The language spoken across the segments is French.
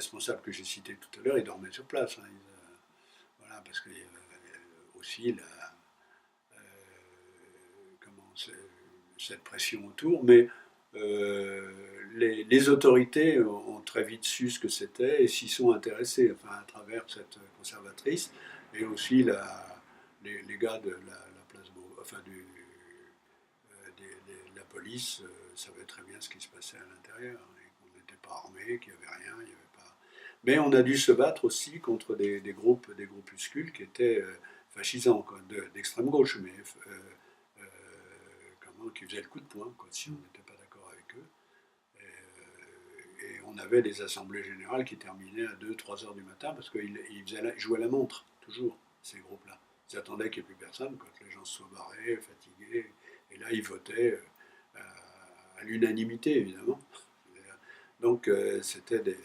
responsables que j'ai cités tout à l'heure, ils dormaient sur place. Hein. Voilà, parce qu'il y avait aussi cette pression autour. Mais les autorités ont très vite su ce que c'était et s'y sont intéressés, enfin, à travers cette conservatrice et aussi les gars de la place Beauvau, enfin de la police savaient très bien ce qui se passait à l'intérieur et qu'on n'était pas armé, qu'il n'y avait rien, il y avait pas. Mais on a dû se battre aussi contre des groupes, des groupuscules qui étaient fascisants, quoi, d'extrême gauche, mais qui faisaient le coup de poing, quoi, si on n'était pas d'accord avec eux. Et on avait des assemblées générales qui terminaient à 2-3 heures du matin parce qu'ils jouaient la montre, toujours, ces groupes-là. Ils attendaient qu'il n'y ait plus personne, quand les gens se soient barrés, fatigués. Et là, ils votaient à l'unanimité, évidemment. Donc, c'était des.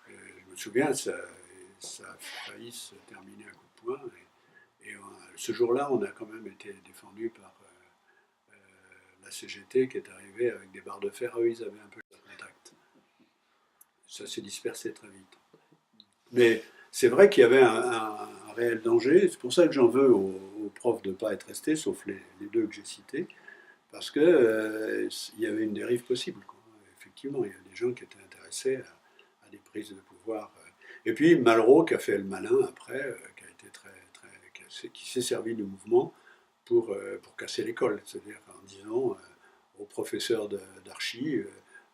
Je me souviens, ça a failli se terminer à coup de poing. Et ce jour-là, on a quand même été défendu par la CGT qui est arrivée avec des barres de fer. Eux, ils avaient un peu de contact. Ça s'est dispersé très vite. Mais c'est vrai qu'il y avait un réel danger. C'est pour ça que j'en veux aux profs de ne pas être restés, sauf les deux que j'ai cités, parce qu'il y avait une dérive possible, quoi. Effectivement, il y a des gens qui étaient intéressés à des prises de pouvoir. Et puis Malraux qui a fait le malin après, qui a été qui s'est servi du mouvement pour casser l'école, c'est-à-dire en disant aux professeurs d'archi,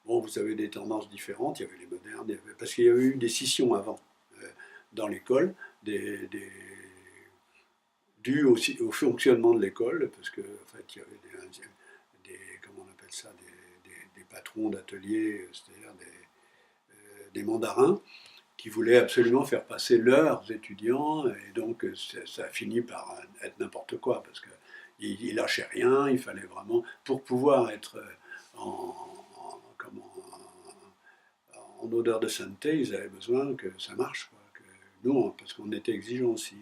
bon, vous avez des tendances différentes, il y avait les modernes, parce qu'il y avait eu des scissions avant dans l'école, dues aussi au fonctionnement de l'école, parce qu'en fait, il y avait comment on appelle ça, des patrons d'ateliers, c'est-à-dire des mandarins, qui voulaient absolument faire passer leurs étudiants, et donc ça a fini par être n'importe quoi, parce qu'ils lâchaient rien, il fallait vraiment, pour pouvoir être en odeur de sainteté, ils avaient besoin que ça marche, quoi. Nous, parce qu'on était exigeants aussi.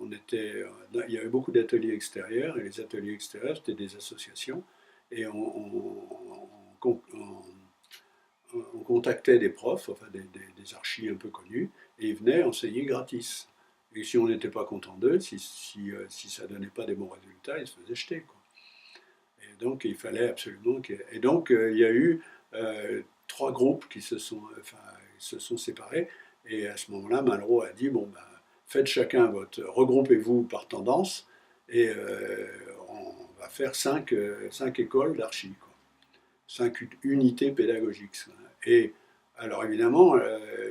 Il y avait beaucoup d'ateliers extérieurs, et les ateliers extérieurs, c'était des associations, et on contactait des profs, enfin des archis un peu connus, et ils venaient enseigner gratis. Et si on n'était pas content d'eux, si ça ne donnait pas des bons résultats, ils se faisaient jeter, quoi. Et donc il fallait absolument Et donc il y a eu 3 groupes qui se sont séparés, et à ce moment-là, Malraux a dit, bon, ben, faites chacun regroupez-vous par tendance, et on va faire 5 écoles d'archi, 5 unités pédagogiques. Et alors évidemment,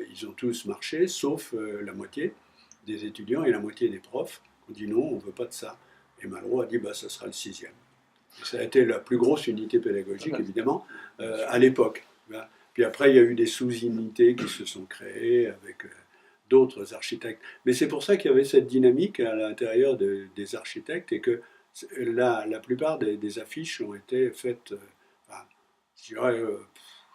ils ont tous marché, sauf la moitié des étudiants et la moitié des profs ont dit non, on ne veut pas de ça. Et Malraux a dit, bah, ça sera le 6e. Et ça a été la plus grosse unité pédagogique, évidemment, à l'époque. Puis après, il y a eu des sous-unités qui se sont créées avec d'autres architectes. Mais c'est pour ça qu'il y avait cette dynamique à l'intérieur des architectes et que la plupart des affiches ont été faites, je dirais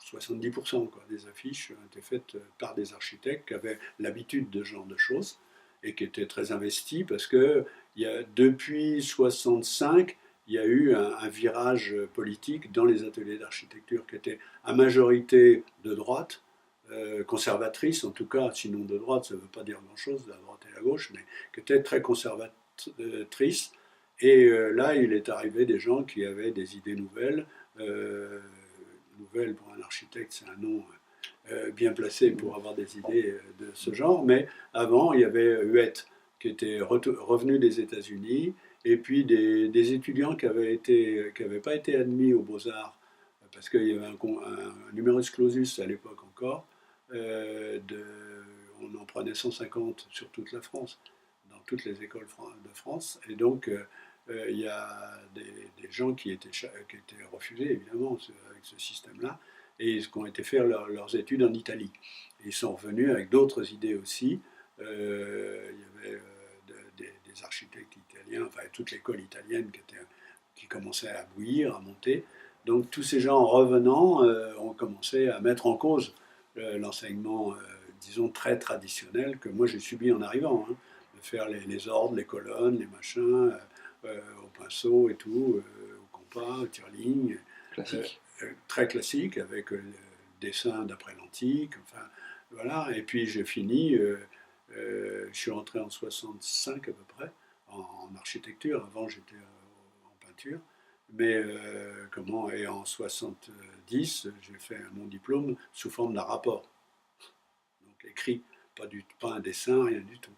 70% quoi, des affiches ont été faites par des architectes qui avaient l'habitude de ce genre de choses et qui étaient très investis parce que depuis 65, il y a eu un virage politique dans les ateliers d'architecture qui était à majorité de droite, conservatrice en tout cas, sinon de droite, ça ne veut pas dire grand-chose, la droite et la gauche, mais qui était très conservatrice. Et là, il est arrivé des gens qui avaient des idées nouvelles. Nouvelle pour un architecte, c'est un nom bien placé pour avoir des idées de ce genre. Mais avant, il y avait Huette qui était revenu des États-Unis, et puis des étudiants qui n'avaient pas été admis aux Beaux-Arts, parce qu'il y avait un numerus clausus à l'époque encore, on en prenait 150 sur toute la France, dans toutes les écoles de France, et donc il y a des gens qui étaient refusés, évidemment, avec ce système-là, et qui ont été faire leurs études en Italie. Et ils sont revenus avec d'autres idées aussi. Il y avait des architectes italiens, enfin toute l'école italienne qui commençait à bouillir, à monter. Donc tous ces gens en revenant ont commencé à mettre en cause l'enseignement, disons, très traditionnel que moi j'ai subi en arrivant, hein, de faire les ordres, les colonnes, les machins, au pinceau et tout, au compas, au tire-ligne. Classique. Très classique, avec dessin d'après l'antique, enfin, Voilà, et puis j'ai fini, je suis rentré en 65 à peu près, en architecture. Avant, j'étais en peinture. Mais et en 70, j'ai fait mon diplôme sous forme d'un rapport, donc écrit, pas un dessin, rien du tout.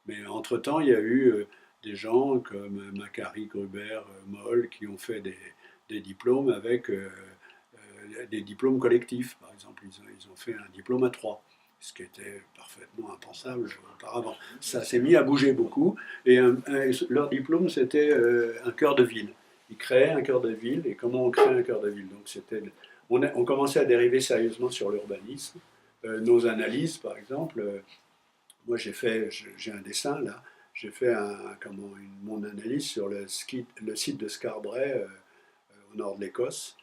Mais entre-temps, il y a eu des gens comme Macquarie, Gruber, Moll, qui ont fait des diplômes avec des diplômes collectifs. Par exemple, ils ont fait un diplôme à trois, ce qui était parfaitement impensable auparavant. Ça s'est mis à bouger beaucoup, et leur diplôme, c'était un cœur de ville. Ils créaient un cœur de ville, et comment on crée un cœur de ville. Donc on commençait à dériver sérieusement sur l'urbanisme. Nos analyses, par exemple, moi j'ai un dessin là, j'ai fait mon analyse sur le site de Scarbray au nord de l'Écosse.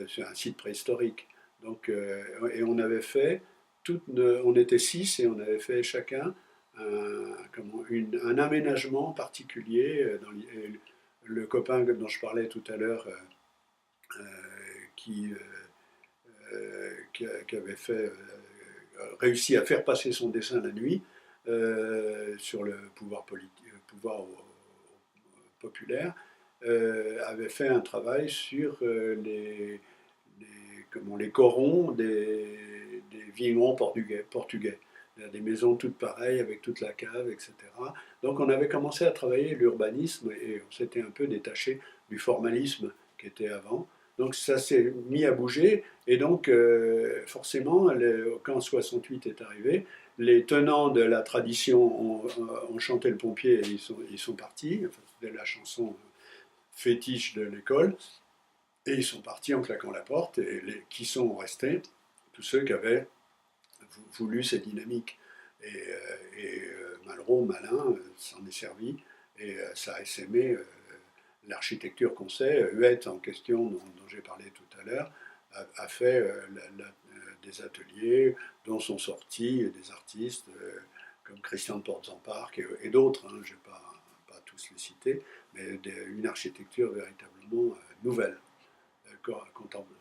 C'est un site préhistorique. Donc, et on avait fait, on était six et on avait fait chacun un aménagement particulier. Le copain dont je parlais tout à l'heure, qui, qui avait réussi à faire passer son dessin la nuit sur le pouvoir populaire, avait fait un travail sur les corons des vignerons portugais. Des maisons toutes pareilles, avec toute la cave, etc. Donc on avait commencé à travailler l'urbanisme et on s'était un peu détaché du formalisme qui était avant. Donc ça s'est mis à bouger et donc forcément, quand 68 est arrivé, les tenants de la tradition ont chanté le pompier et ils sont partis. Enfin, c'était la chanson fétiche de l'école. Et ils sont partis en claquant la porte. Et qui sont restés? Tous ceux qui avaient voulu cette dynamique. Malraux, Malin, s'en est servi. Et ça a essaimé l'architecture qu'on sait. Huette, en question, dont j'ai parlé tout à l'heure, a fait des ateliers dont sont sortis des artistes comme Christian de Portes-en-Parc et d'autres. Je ne vais pas tous les citer, mais une architecture véritablement nouvelle,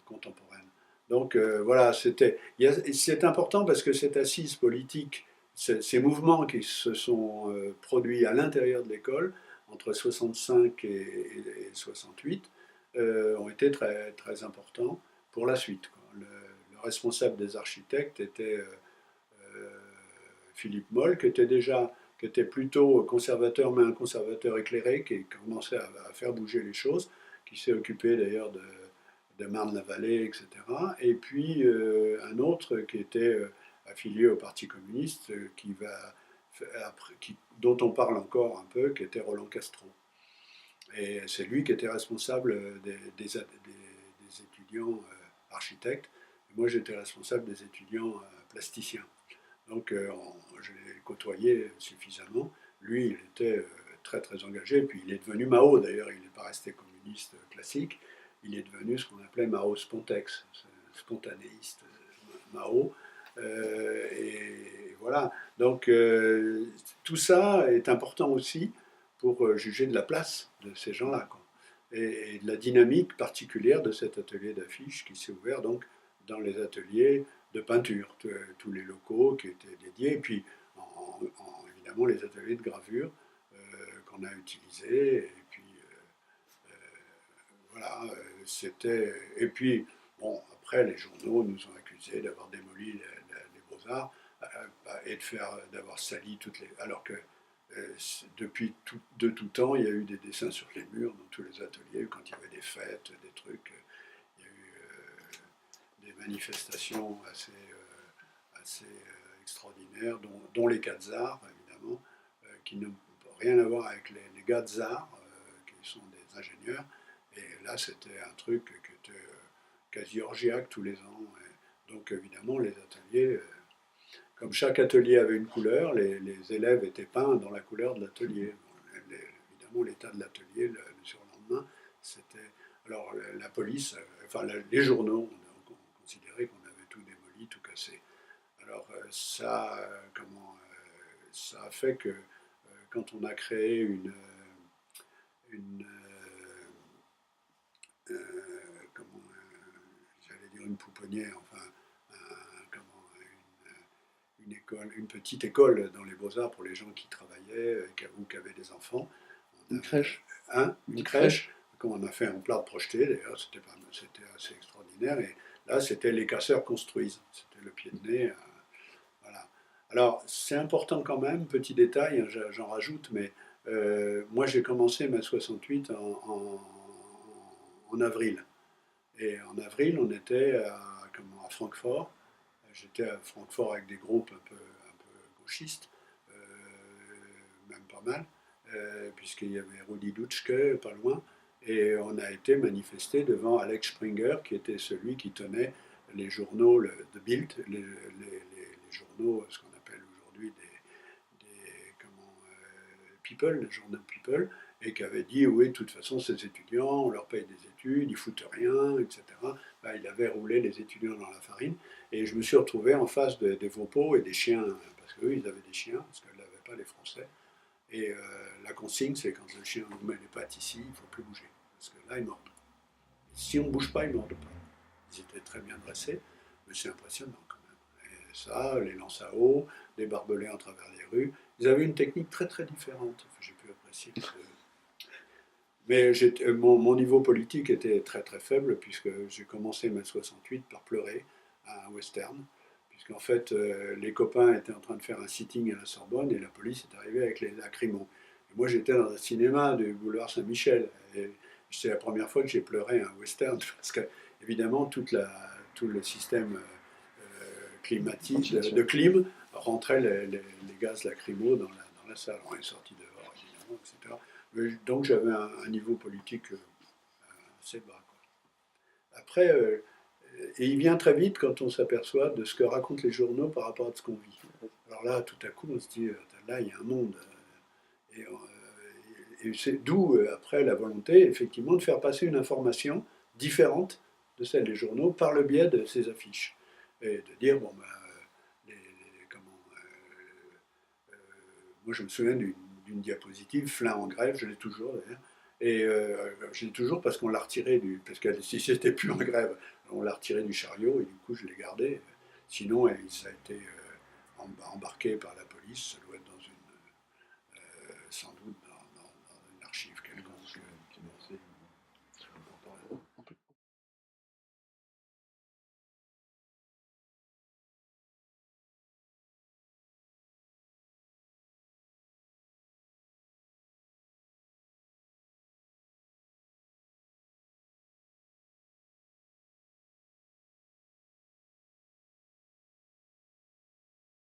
contemporaine. Donc voilà, c'est important parce que cette assise politique, ces mouvements qui se sont produits à l'intérieur de l'école entre 65 et 68 ont été très, très importants pour la suite. Le responsable des architectes était Philippe Moll, qui était plutôt conservateur, mais un conservateur éclairé, qui commençait à faire bouger les choses, qui s'est occupé d'ailleurs de Marne-la-Vallée, etc. Et puis un autre qui était affilié au Parti communiste, dont on parle encore un peu, qui était Roland Castro. Et c'est lui qui était responsable des étudiants architectes. Et moi, j'étais responsable des étudiants plasticiens. Donc, je l'ai côtoyé suffisamment. Lui, il était très, très engagé. Puis, il est devenu Mao, d'ailleurs. Il n'est pas resté communiste classique. Il est devenu ce qu'on appelait Mao Spontex, spontanéiste Mao. Et voilà. Donc, tout ça est important aussi pour juger de la place de ces gens-là, quoi. Et de la dynamique particulière de cet atelier d'affiches qui s'est ouvert donc dans les ateliers de peinture, tous les locaux qui étaient dédiés, et puis évidemment les ateliers de gravure qu'on a utilisés, et puis voilà, c'était. Et puis, bon, après, les journaux nous ont accusés d'avoir démoli les beaux-arts et d'avoir sali toutes les. Alors que depuis de tout temps, il y a eu des dessins sur les murs dans tous les ateliers, quand il y avait des fêtes, des trucs. Il y a eu des manifestations assez extraordinaires, dont les Quatzars, évidemment, qui n'ont rien à voir avec les Gazars, qui sont des ingénieurs. Et là, c'était un truc qui était quasi orgiaque tous les ans. Et donc, évidemment, les ateliers, comme chaque atelier avait une couleur, les élèves étaient peints dans la couleur de l'atelier. Évidemment, l'état de l'atelier, le surlendemain, c'était. Alors, la police, enfin, les journaux, on considérait qu'on avait tout démoli, tout cassé. Alors, ça a fait que quand on a créé une j'allais dire une pouponnière, enfin, une petite école dans les Beaux-Arts pour les gens qui travaillaient ou qui avaient des enfants. Une crèche. Une crèche, qu'on a fait en plâtre projeté, d'ailleurs, c'était assez extraordinaire. Et là, c'était Les Casseurs construisent. C'était le pied de nez. Voilà. Alors, c'est important quand même, petit détail, hein, j'en rajoute, mais moi j'ai commencé ma 68 en avril. Et en avril, on était à Francfort. J'étais à Francfort avec des groupes un peu gauchistes, même pas mal, puisqu'il y avait Rudi Dutschke pas loin. Et on a été manifesté devant Alex Springer, qui était celui qui tenait les journaux de Bild, les journaux, ce qu'on appelle aujourd'hui People, les journaux People, et qui avait dit oui, de toute façon, ces étudiants, on leur paye des études, ils foutent rien, etc. Ben, il avait roulé les étudiants dans la farine, et je me suis retrouvé en face des Vopos et des chiens, parce qu'eux, ils avaient des chiens, parce qu'ils n'avaient pas les Français. Et la consigne, c'est quand le chien vous met les pattes ici, il ne faut plus bouger, parce que là, ils mordent. Si on ne bouge pas, ils ne mordent pas. Ils étaient très bien dressés, mais c'est impressionnant quand même. Et ça, les lances à eau, les barbelés en travers les rues, ils avaient une technique très très différente. J'ai pu apprécier. Mais mon niveau politique était très très faible, puisque j'ai commencé mai 68 par pleurer à un western, puisqu'en fait les copains étaient en train de faire un sitting à la Sorbonne et la police est arrivée avec les lacrymos. Et moi j'étais dans un cinéma du boulevard Saint-Michel, et c'est la première fois que j'ai pleuré à un western, parce que évidemment tout le système climatique, de clim, rentrait les gaz lacrymaux dans la salle. On est sorti dehors évidemment, etc. Donc j'avais un niveau politique assez bas, quoi. Après, et il vient très vite quand on s'aperçoit de ce que racontent les journaux par rapport à ce qu'on vit. Alors là, tout à coup, on se dit, là, il y a un monde. Et c'est d'où, après, la volonté, effectivement, de faire passer une information différente de celle des journaux par le biais de ces affiches. Et de dire, bon, ben, moi, je me souviens d'une diapositive, Flin en grève, je l'ai toujours d'ailleurs. Et je l'ai toujours parce qu'on l'a retiré parce que si c'était plus en grève, on l'a retiré du chariot et du coup je l'ai gardé. Sinon, ça a été embarqué par la police, ça doit être sans doute